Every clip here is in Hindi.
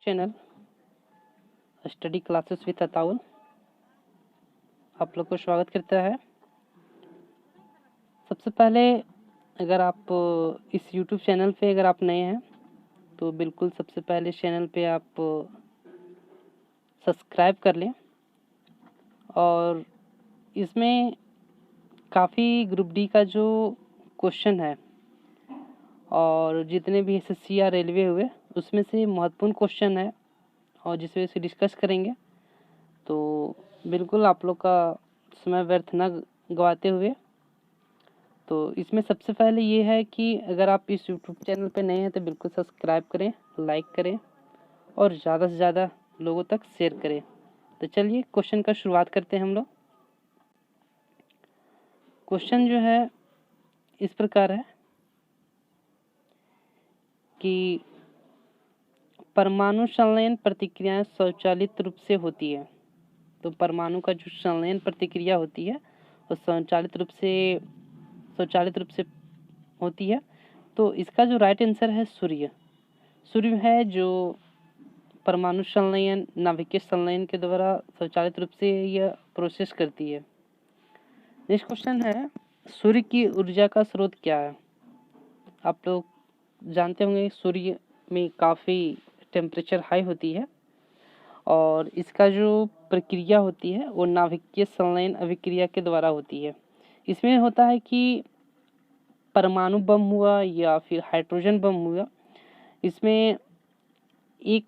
Channel study classes with Ataul आप लोग को स्वागत करता है। सबसे पहले अगर आप इस YouTube चैनल पे अगर आप नए हैं तो बिल्कुल सबसे पहले इस चैनल पे आप सब्सक्राइब कर लें और इसमें काफ़ी ग्रुप डी का जो क्वेश्चन है और जितने भी SSC या रेलवे हुए उसमें से महत्वपूर्ण क्वेश्चन है और जिस वजह से डिस्कस करेंगे। तो बिल्कुल आप लोग का समय व्यर्थ न गवाते हुए तो इसमें सबसे पहले ये है कि अगर आप इस YouTube चैनल पे नए हैं तो बिल्कुल सब्सक्राइब करें, लाइक करें और ज़्यादा से ज़्यादा लोगों तक शेयर करें। तो चलिए क्वेश्चन का शुरुआत करते हैं हम लोग। क्वेश्चन जो है इस प्रकार है कि परमाणु संलयन प्रतिक्रियाएं स्वचालित रूप से होती है। तो परमाणु का जो संलयन प्रतिक्रिया होती है वो स्वचालित रूप से होती है। तो इसका जो राइट आंसर है सूर्य है जो परमाणु संलयन नाभिकीय संलयन के द्वारा स्वचालित रूप से यह प्रोसेस करती है। नेक्स्ट क्वेश्चन है सूर्य की ऊर्जा का स्रोत क्या है। आप लोग जानते होंगे सूर्य में काफ़ी टेम्परेचर हाई होती है और इसका जो प्रक्रिया होती है वो नाभिकीय संलयन अभिक्रिया के द्वारा होती है। इसमें होता है कि परमाणु बम हुआ या फिर हाइड्रोजन बम हुआ, इसमें एक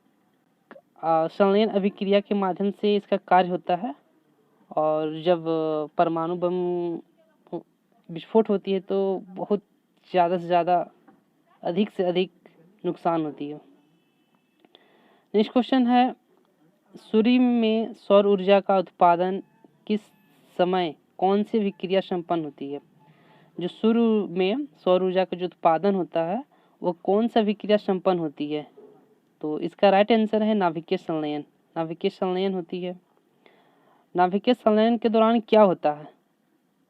संलयन अभिक्रिया के माध्यम से इसका कार्य होता है और जब परमाणु बम विस्फोट होती है तो बहुत ज़्यादा से ज़्यादा अधिक से अधिक नुकसान होती है। नेक्स्ट क्वेश्चन है सूर्य में सौर ऊर्जा का उत्पादन किस समय कौन सी विक्रिया संपन्न होती है। जो सूर्य में सौर ऊर्जा का जो उत्पादन होता है वो कौन सा विक्रिया संपन्न होती है। तो इसका राइट आंसर है नाभिकीय संलयन। नाभिकीय संलयन होती है। नाभिकीय संलयन के दौरान क्या होता है,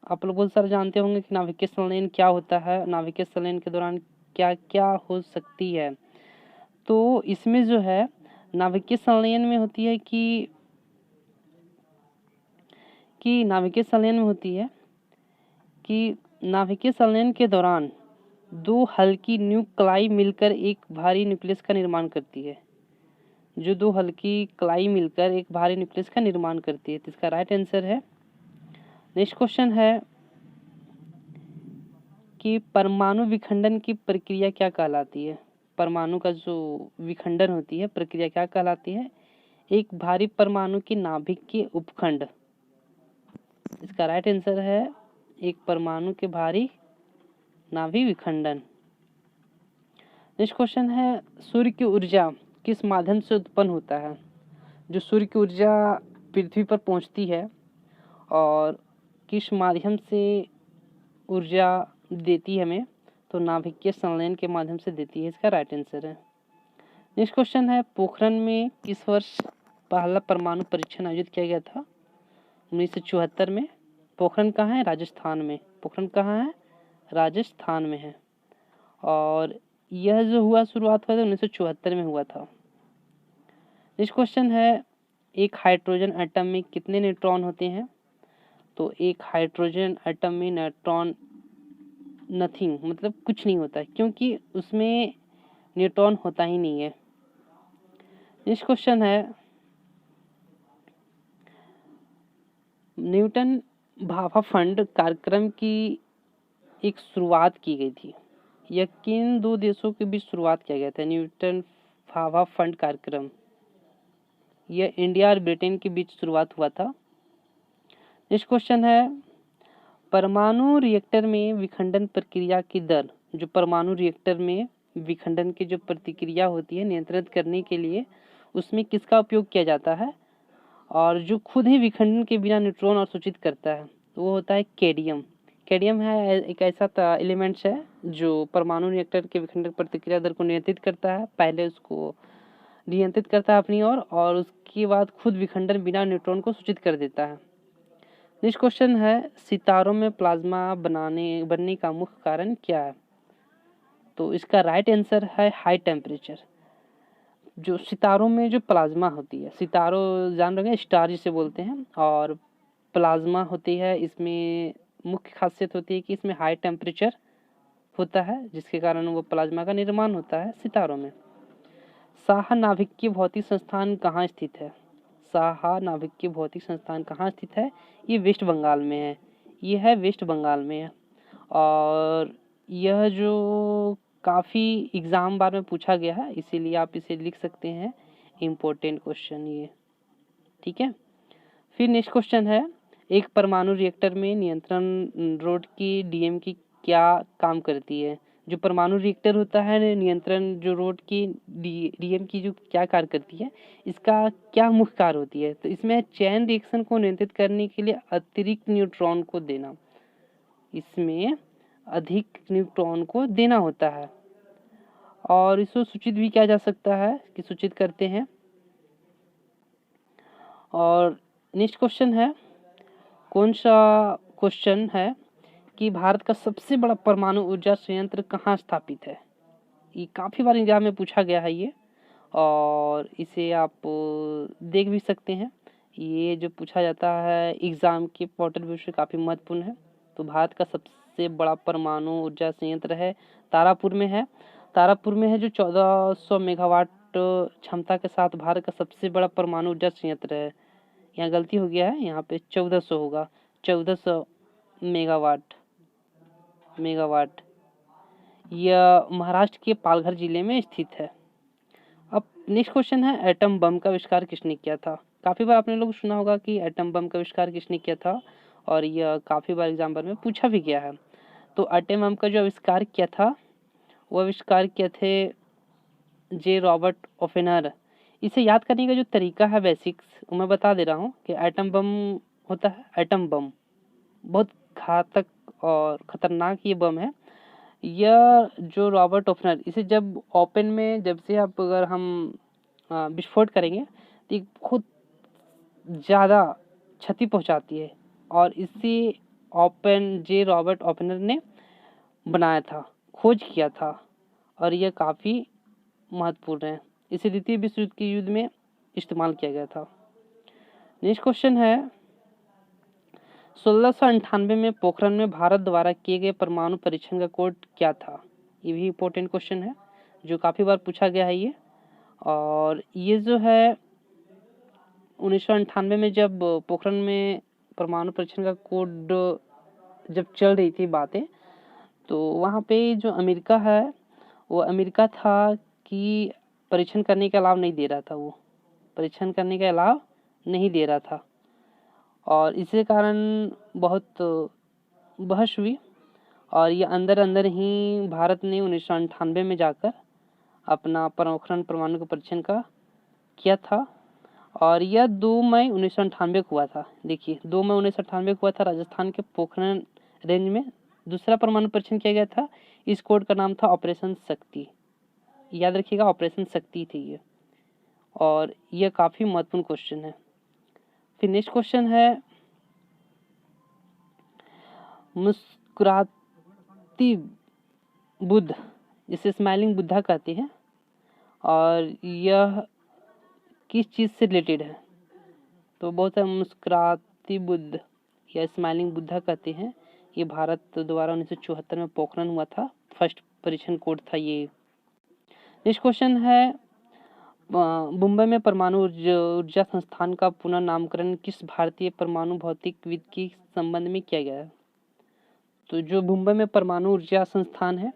आप लोग बहुत सारे जानते होंगे कि नाभिकीय संलयन क्या होता है, नाभिकीय संलयन के दौरान क्या क्या हो सकती है। तो इसमें जो है नाभिकीय संलयन में होती है कि नाभिकीय संलयन में होती है कि नाभिकीय संलयन के दौरान दो हल्की न्यूक्लाई मिलकर एक भारी न्यूक्लियस का निर्माण करती है। जो दो हल्की क्लाई मिलकर एक भारी न्यूक्लियस का निर्माण करती है। तो इसका राइट आंसर है। नेक्स्ट क्वेश्चन है कि परमाणु विखंडन की प्रक्रिया क्या कहलाती है। परमाणु का जो विखंडन होती है प्रक्रिया क्या कहलाती है। एक भारी परमाणु की नाभिक के उपखंड। इसका राइट आंसर है एक परमाणु के भारी नाभिक विखंडन। नेक्स्ट क्वेश्चन है सूर्य की ऊर्जा किस माध्यम से उत्पन्न होता है। जो सूर्य की ऊर्जा पृथ्वी पर पहुंचती है और किस माध्यम से ऊर्जा देती है हमें, तो नाभिकीय संलयन के माध्यम से देती है। इसका राइट आंसर है। नेक्स्ट क्वेश्चन है पोखरण में किस वर्ष पहला परमाणु परीक्षण आयोजित किया गया था। 1974 में। पोखरण कहाँ है, राजस्थान में। पोखरण कहाँ है, राजस्थान में है। और यह जो हुआ शुरुआत हुआ था 1974 में हुआ था। नेक्स्ट क्वेश्चन है एक हाइड्रोजन एटम में कितने न्यूट्रॉन होते हैं। तो एक हाइड्रोजन एटम में न्यूट्रॉन नथिंग मतलब कुछ नहीं होता है क्योंकि उसमें न्यूट्रॉन होता ही नहीं है। नेक्स्ट क्वेश्चन है न्यूटन भाभा फंड कार्यक्रम की एक शुरुआत की गई थी। यह किन दो देशों के बीच शुरुआत किया गया था। न्यूटन भाभा फंड कार्यक्रम यह इंडिया और ब्रिटेन के बीच शुरुआत हुआ था। नेक्स्ट क्वेश्चन है परमाणु रिएक्टर में विखंडन प्रक्रिया की दर। जो परमाणु रिएक्टर में विखंडन की जो प्रतिक्रिया होती है नियंत्रित करने के लिए उसमें किसका उपयोग किया जाता है और जो खुद ही विखंडन के बिना न्यूट्रॉन अवशोषित करता है तो वो होता है केडियम। केडियम है एक ऐसा एलिमेंट्स है जो परमाणु रिएक्टर के विखंडन प्रतिक्रिया दर को नियंत्रित करता है। पहले उसको नियंत्रित करता है अपनी ओर और उसके बाद खुद विखंडन बिना न्यूट्रॉन को सूचित कर देता है। नेक्स्ट क्वेश्चन है सितारों में प्लाज्मा बनने का मुख्य कारण क्या है। तो इसका राइट आंसर है हाई टेम्परेचर। जो सितारों में जो प्लाज्मा होती है, सितारों जान रहे हैं, स्टार जिसे बोलते हैं, और प्लाज्मा होती है, इसमें मुख्य खासियत होती है कि इसमें हाई टेम्परेचर होता है, जिसके कारण वो प्लाज्मा का निर्माण होता है सितारों में। साहा नाभिकीय भौतिक संस्थान कहाँ स्थित है? साहा नाभिकीय भौतिक संस्थान कहाँ स्थित है? ये वेस्ट बंगाल में है। ये है वेस्ट बंगाल में है। और यह जो काफ़ी एग्ज़ाम बार में पूछा गया है, इसीलिए आप इसे लिख सकते हैं, इम्पोर्टेंट क्वेश्चन ये, ठीक है। फिर नेक्स्ट क्वेश्चन है, एक परमाणु रिएक्टर में नियंत्रण रोड की डीएम की क्या काम करती है? जो परमाणु रिएक्टर होता है, नियंत्रण जो रोड की डीएम की जो क्या कार्य करती है, इसका क्या मुख्य कार्य होती है? तो इसमें चैन रिएक्शन को नियंत्रित करने के लिए अतिरिक्त न्यूट्रॉन को देना, इसमें अधिक न्यूट्रॉन को देना होता है। और इसको सूचित भी किया जा सकता है कि सूचित करते हैं। और नेक्स्ट क्वेश्चन है, कौन सा क्वेश्चन है कि भारत का सबसे बड़ा परमाणु ऊर्जा संयंत्र कहाँ स्थापित है? ये काफ़ी बार एग्जाम में पूछा गया है ये, और इसे आप देख भी सकते हैं। ये जो पूछा जाता है एग्ज़ाम के पोर्टल व्यू से काफ़ी महत्वपूर्ण है। तो भारत का सबसे बड़ा परमाणु ऊर्जा संयंत्र है तारापुर में है। तारापुर में है, जो 1400 मेगावाट क्षमता के साथ भारत का सबसे बड़ा परमाणु ऊर्जा संयंत्र है। यहाँ गलती हो गया है, यहाँ पे 1400 होगा, 1400 मेगावाट। यह महाराष्ट्र के पालघर जिले में स्थित है। अब नेक्स्ट क्वेश्चन है, एटम बम का आविष्कार किसने किया था? काफ़ी बार आपने लोग सुना होगा कि एटम बम का आविष्कार किसने किया था, और यह काफ़ी बार एग्जाम में पूछा भी गया है। तो एटम बम का जो आविष्कार किया था, वो आविष्कार किए थे जे रॉबर्ट ओपेनर। इसे याद करने का जो तरीका है बेसिक्स, वो मैं बता दे रहा हूँ कि एटम बम होता है, एटम बम बहुत घातक और ख़तरनाक ये बम है। यह जो रॉबर्ट ओपनर, इसे जब ओपन में जब से आप अगर हम विस्फोट करेंगे तो ये खुद ज़्यादा क्षति पहुंचाती है, और इसे जे रॉबर्ट ओपनर ने बनाया था, खोज किया था, और यह काफ़ी महत्वपूर्ण है। इसे द्वितीय विश्व युद्ध के युद्ध में इस्तेमाल किया गया था। नेक्स्ट क्वेश्चन है, 1698 में पोखरण में भारत द्वारा किए गए परमाणु परीक्षण का कोड क्या था? ये भी इम्पोर्टेंट क्वेश्चन है, जो काफ़ी बार पूछा गया है ये। और ये जो है 1998 में जब पोखरण में परमाणु परीक्षण का कोड जब चल रही थी बातें, तो वहाँ पे जो अमेरिका है, वो अमेरिका था कि परीक्षण करने का अलाव नहीं दे रहा था, वो परीक्षण करने का अलाव नहीं दे रहा था, और इसी कारण बहुत बहस हुई। और ये अंदर ही भारत ने 1998 में जाकर अपना पोखरण परमाणु का परीक्षण का किया था, और यह 2 मई 1998 को हुआ था। देखिए 2 मई 1998 को हुआ था, राजस्थान के पोखरण रेंज में दूसरा परमाणु परीक्षण किया गया था। इस कोड का नाम था ऑपरेशन शक्ति, याद रखिएगा, ऑपरेशन शक्ति थी ये, और यह काफ़ी महत्वपूर्ण क्वेश्चन है। फिर नेक्स्ट क्वेश्चन है, मुस्कुराती बुद्ध, जिसे स्माइलिंग बुद्धा कहते हैं, और यह किस चीज़ से रिलेटेड है? तो बहुत सारे मुस्कुराती बुद्ध या स्माइलिंग बुद्धा कहते हैं, ये भारत द्वारा 1974 में पोखरण हुआ था, फर्स्ट परीक्षण कोड था ये। नेक्स्ट क्वेश्चन है, मुंबई में परमाणु ऊर्जा संस्थान का पुनर्नामकरण किस भारतीय परमाणु भौतिकविद के संबंध में किया गया है? तो जो मुंबई में परमाणु ऊर्जा संस्थान है,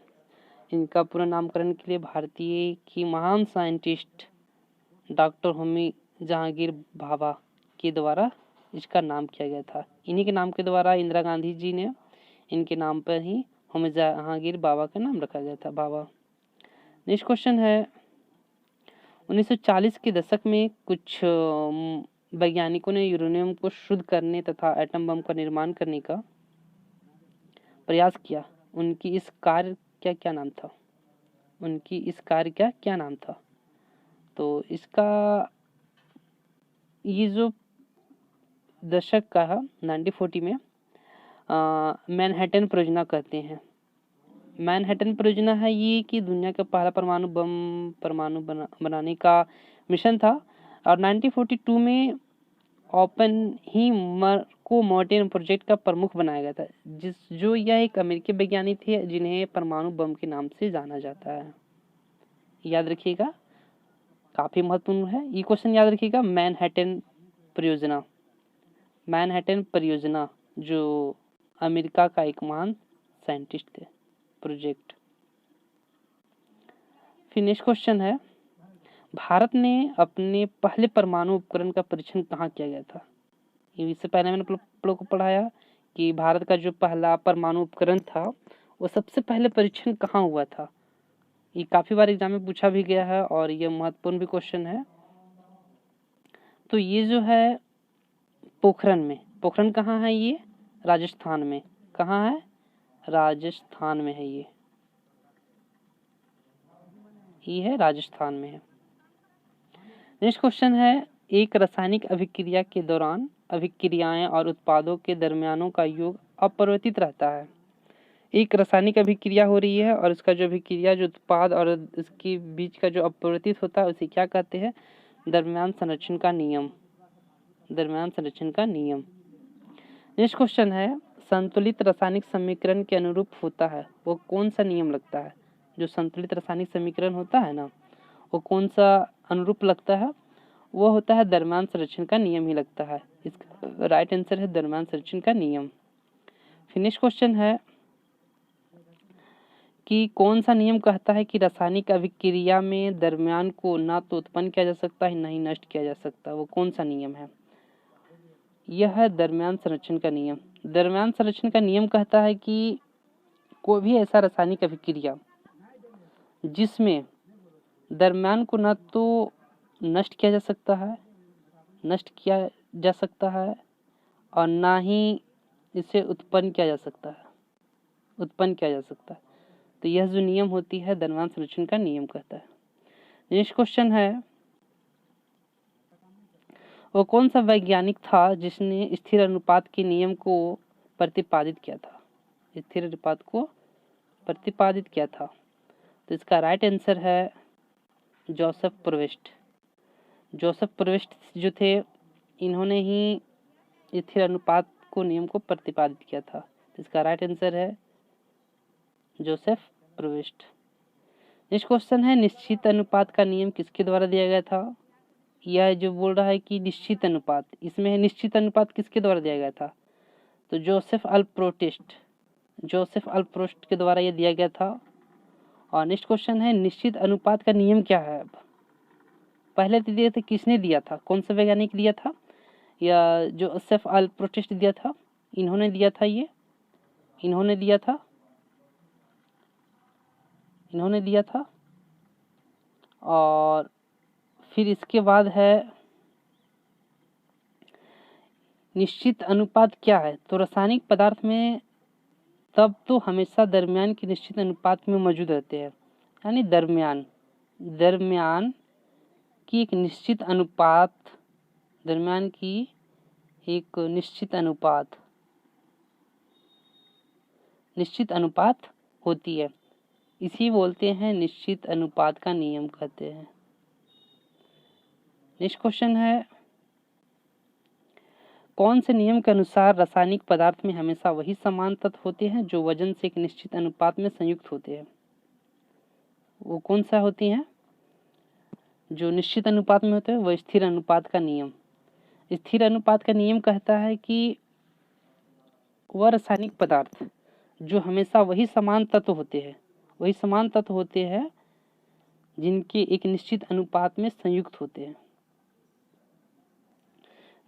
इनका पुनर्नामकरण के लिए भारतीय की महान साइंटिस्ट डॉक्टर होमी जहांगीर भाभा के द्वारा इसका नाम किया गया था। इन्हीं के नाम के द्वारा इंदिरा गांधी जी ने इनके नाम पर ही होमी जहांगीर भाभा का नाम रखा गया था, भाभा। नेक्स्ट क्वेश्चन है, 1940 के दशक में कुछ वैज्ञानिकों ने यूरेनियम को शुद्ध करने तथा एटम बम का निर्माण करने का प्रयास किया। उनकी इस कार्य का क्या नाम था? उनकी इस कार्य का क्या नाम था? तो इसका ये जो दशक का है 1940 में मैनहट्टन परियोजना कहते हैं। मैनहट्टन परियोजना है ये कि दुनिया का पहला परमाणु बनाने का मिशन था। और 1942 में ओपेनहीमर को मॉर्टिन प्रोजेक्ट का प्रमुख बनाया गया था, जो यह एक अमेरिकी वैज्ञानिक थे जिन्हें परमाणु बम के नाम से जाना जाता है। याद रखिएगा, काफी महत्वपूर्ण है ये क्वेश्चन, याद रखिएगा। मैनहट्टन परियोजना जो अमेरिका का एक महान साइंटिस्ट थे, प्रोजेक्ट। फिर नेक्स्ट क्वेश्चन है, भारत ने अपने पहले परमाणु उपकरण का परीक्षण कहाँ किया गया था? इससे पहले मैंने आप लोगों को पढ़ाया कि भारत का जो पहला परमाणु उपकरण था वो सबसे पहले परीक्षण कहाँ हुआ था। ये काफी बार एग्जाम में पूछा भी गया है और ये महत्वपूर्ण भी क्वेश्चन है। तो ये जो है पोखरण कहाँ है? ये राजस्थान में। कहाँ है? राजस्थान में है ये है राजस्थान में है। नेक्स्ट क्वेश्चन है, एक रासायनिक अभिक्रिया के दौरान अभिक्रियाएं और उत्पादों के दरमियानों का योग अपरिवर्तित रहता है। एक रासायनिक अभिक्रिया हो रही है और इसका जो अभिक्रिया जो उत्पाद और इसके बीच का जो अपरिवर्तित होता है उसे क्या कहते हैं? दरमियान संरक्षण का नियम। नेक्स्ट क्वेश्चन है, संतुलित रासायनिक समीकरण के अनुरूप होता है वो कौन सा नियम लगता है? जो संतुलित रासायनिक समीकरण होता है ना, वो कौन सा अनुरूप लगता है? वो होता है दरमियान संरक्षण का नियम ही लगता है। इसका राइट आंसर है दरमियान संरक्षण का नियम। फिर नेक्स्ट क्वेश्चन है कि कौन सा नियम कहता है कि रासायनिक अभिक्रिया में दरमियान को ना तो उत्पन्न किया जा सकता है ना ही नष्ट किया जा सकता। वो कौन सा नियम है? यह है दरमियान संरक्षण का नियम। दरमियान संरक्षण का नियम कहता है कि कोई भी ऐसा रासायनिक अभिक्रिया जिसमें दरमियान को ना तो नष्ट किया जा सकता है और ना ही इसे उत्पन्न किया जा सकता है। तो यह जो नियम होती है दरमियान संरक्षण का नियम कहता है। नेक्स्ट क्वेश्चन है, वो कौन सा वैज्ञानिक था जिसने स्थिर अनुपात के नियम को प्रतिपादित किया था? तो इसका राइट आंसर है जोसेफ प्रोवेस्ट जो थे, इन्होंने ही स्थिर अनुपात को नियम को प्रतिपादित किया था। तो इसका राइट आंसर है जोसेफ प्रोवेस्ट। नेक्स्ट क्वेश्चन है, निश्चित अनुपात का नियम किसके द्वारा दिया गया था? यह जो बोल रहा है कि निश्चित अनुपात, इसमें है निश्चित अनुपात किसके द्वारा दिया गया था? तो जोसेफ अल्प्रोस्ट के द्वारा यह दिया गया था। और नेक्स्ट क्वेश्चन है, निश्चित अनुपात का नियम क्या है? पहले तो दिए थे, किसने दिया था? कौन सा वैज्ञानिक दिया था? या जोसेफ अल्प्रोस्ट दिया था? इन्होंने दिया था। और फिर इसके बाद है निश्चित अनुपात क्या है? तो रासायनिक पदार्थ में तब तो हमेशा दरमियान की निश्चित अनुपात में मौजूद रहते हैं, यानी दरमियान की एक निश्चित अनुपात होती है, इसी बोलते हैं निश्चित अनुपात का नियम कहते हैं। नेक्स्ट क्वेश्चन है, कौन से नियम के अनुसार रासायनिक पदार्थ में हमेशा वही समान तत्व होते हैं जो वजन से एक निश्चित अनुपात में संयुक्त होते हैं? वो कौन सा होती हैं? जो निश्चित अनुपात में होते हैं वह स्थिर अनुपात का नियम। स्थिर अनुपात का नियम कहता है कि वह रासायनिक पदार्थ जो हमेशा वही समान तत्व होते हैं जिनके एक निश्चित अनुपात में संयुक्त होते हैं।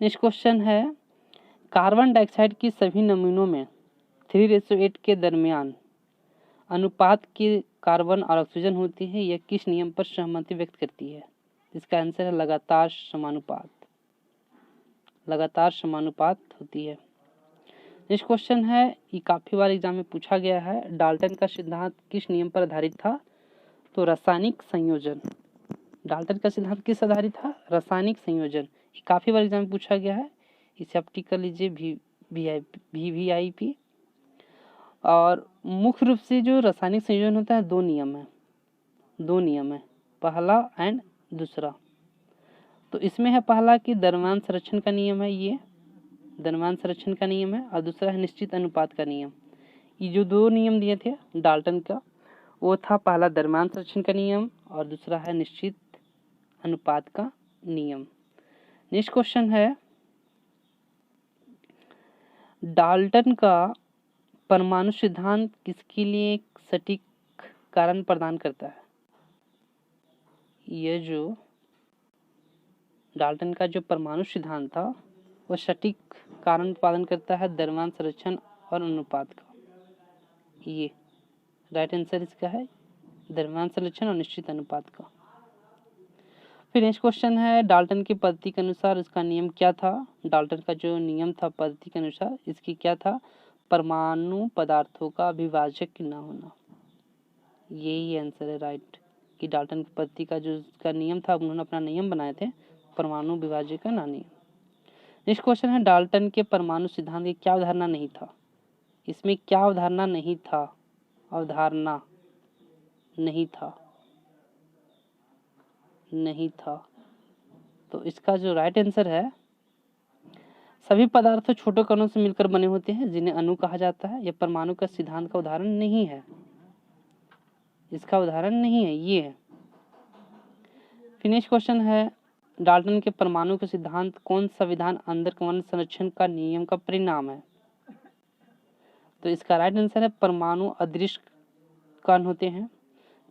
नेक्स्ट क्वेश्चन है, कार्बन डाइऑक्साइड की सभी नमूनों में 3:8 के दरमियान अनुपात के कार्बन और ऑक्सीजन होती है, यह किस नियम पर सहमति व्यक्त करती है? इसका आंसर है लगातार समानुपात होती है। नेक्स्ट क्वेश्चन है, ये काफी बार एग्जाम में पूछा गया है, डाल्टन का सिद्धांत किस नियम पर आधारित था? तो रासायनिक संयोजन। डाल्टन का सिद्धांत किस आधारित था? रासायनिक संयोजन। ये काफी बार एग्जाम में पूछा गया है, इसे आप टिक कर लीजिए VVIP। और मुख्य रूप से जो रासायनिक संयोजन होता है दो नियम है, पहला एंड दूसरा। तो इसमें है पहला कि द्रव्यमान संरक्षण का नियम है, ये द्रव्यमान संरक्षण का नियम है, और दूसरा है निश्चित अनुपात का नियम। ये जो दो नियम दिए थे डाल्टन का, वो था पहला द्रव्यमान संरक्षण का नियम और दूसरा है निश्चित अनुपात का नियम। नेक्स्ट क्वेश्चन है, डाल्टन का परमाणु सिद्धांत किसके लिए एक सटीक कारण प्रदान करता है? यह जो डाल्टन का जो परमाणु सिद्धांत था वह सटीक कारण प्रदान करता है द्रव्यमान संरक्षण और अनुपात का। ये राइट आंसर इसका है द्रव्यमान संरक्षण और निश्चित अनुपात का। फिर नेक्स्ट क्वेश्चन है, डाल्टन की पद्धति के अनुसार इसका नियम क्या था? डाल्टन का जो नियम था पद्धति के अनुसार इसकी क्या था? परमाणु पदार्थों का अभिभाजक न होना। यही आंसर है राइट, कि डाल्टन की पद्धति का जो इसका नियम था उन्होंने अपना नियम बनाए थे परमाणु विभाजक का नियम। नेक्स्ट क्वेश्चन है, डाल्टन के परमाणु सिद्धांत की क्या अवधारणा नहीं था? इसमें क्या अवधारणा नहीं था? अवधारणा नहीं था। तो इसका जो राइट आंसर है, सभी पदार्थ छोटे कणों से मिलकर बने होते हैं जिन्हें अणु कहा जाता है। यह परमाणु का सिद्धांत का उदाहरण नहीं है, इसका उदाहरण नहीं है, ये है। फिर नेक्स्ट क्वेश्चन है, डाल्टन के परमाणु के सिद्धांत कौन सा विधान अंदर कण संरक्षण का नियम का परिणाम है? तो इसका राइट आंसर है परमाणु अदृश्य कण होते हैं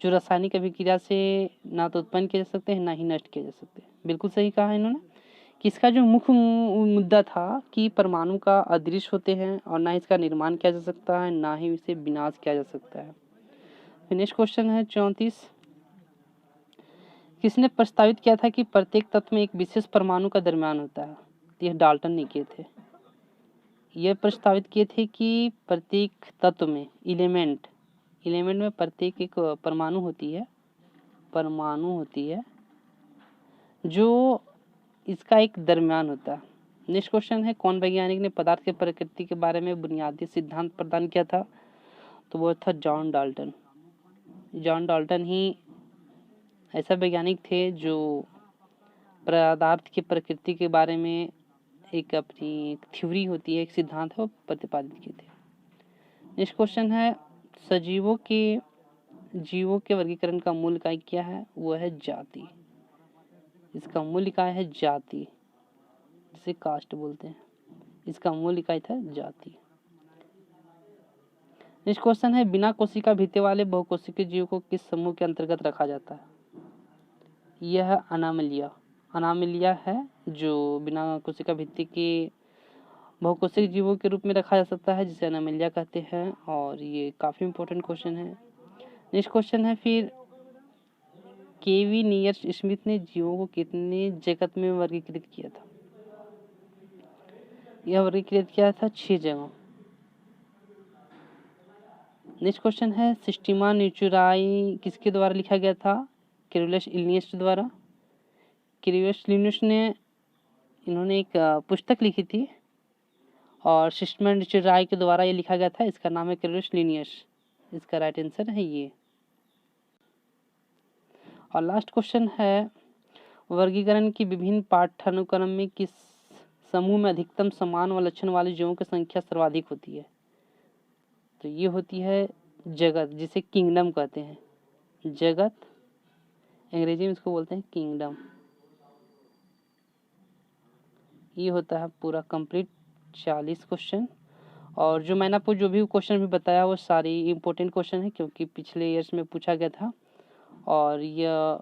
जो रासायनिक अभिक्रिया से ना तो उत्पन्न किए जा सकते हैं ना ही नष्ट किए जा सकते हैं। बिल्कुल सही कहा है इन्होंने कि इसका जो मुख्य मुद्दा था कि परमाणु का अदृश्य होते हैं और ना इसका निर्माण किया जा सकता है ना ही इसे विनाश किया जा सकता है। फिर नेक्स्ट क्वेश्चन है 34, किसने प्रस्तावित किया था कि प्रत्येक तत्व में एक विशेष परमाणु का द्रव्यमान होता है? यह डाल्टन ने किए थे। यह प्रस्तावित किए थे कि प्रत्येक तत्व में एलिमेंट में प्रत्येक एक परमाणु होती है जो इसका एक द्रव्यमान होता है। नेक्स्ट क्वेश्चन है, कौन वैज्ञानिक ने पदार्थ के प्रकृति के बारे में बुनियादी सिद्धांत प्रदान किया था? तो वो था जॉन डाल्टन। जॉन डाल्टन ही ऐसा वैज्ञानिक थे जो पदार्थ की प्रकृति के बारे में एक अपनी थ्योरी होती है, एक सिद्धांत है, वो प्रतिपादित किए थे। नेक्स्ट क्वेश्चन है, जीवों के वर्गीकरण का मूल इकाई क्या है? वो है जाति। इसका मूल इकाई है जाति, जिसे कास्ट बोलते हैं। इसका मूल इकाई था जाति। नेक्स्ट क्वेश्चन है, बिना कोशिका भित्ति वाले बहुकोशिकीय जीव को किस समूह के अंतर्गत रखा जाता है? यह अनामिलिया है जो बिना कोशिका भित्ति के बहुकोशिकीय जीवों के रूप में रखा जा सकता है, जिसे अनामिलिया कहते हैं, और ये काफी इंपॉर्टेंट क्वेश्चन है। नेक्स्ट क्वेश्चन है, फिर केवी नियर्स स्मिथ ने जीवों को कितने जगत में वर्गीकृत किया था? यह वर्गीकृत किया था 6 जगहों। नेक्स्ट क्वेश्चन है, सिस्टीमा न्यूचुराई किसके द्वारा लिखा गया था? क्यूरियस लिनियस द्वारा। क्यूरियस लिनियस ने इन्होंने एक पुस्तक लिखी थी और सिस्टीमा न्यूचुराई के द्वारा ये लिखा गया था। इसका नाम है क्यूरियस लिनियस। इसका राइट आंसर है ये। और लास्ट क्वेश्चन है, वर्गीकरण की विभिन्न पाठ्यानुक्रम में किस समूह में अधिकतम समान व लक्षण वाले जीवों की संख्या सर्वाधिक होती है? तो ये होती है जगत, जिसे किंगडम कहते हैं। जगत, अंग्रेजी में इसको बोलते हैं किंगडम। ये होता है पूरा कंप्लीट 40 क्वेश्चन। और जो मैंने आपको जो भी क्वेश्चन भी बताया वो सारी इंपॉर्टेंट क्वेश्चन है, क्योंकि पिछले ईयर्स में पूछा गया था और यह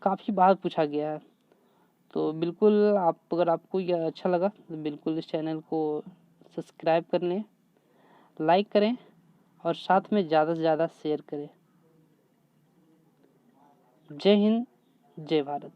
काफ़ी बार पूछा गया है। तो बिल्कुल अगर आपको यह अच्छा लगा तो बिल्कुल इस चैनल को सब्सक्राइब कर लें, लाइक करें और साथ में ज़्यादा से ज़्यादा शेयर करें। जय हिंद, जय भारत।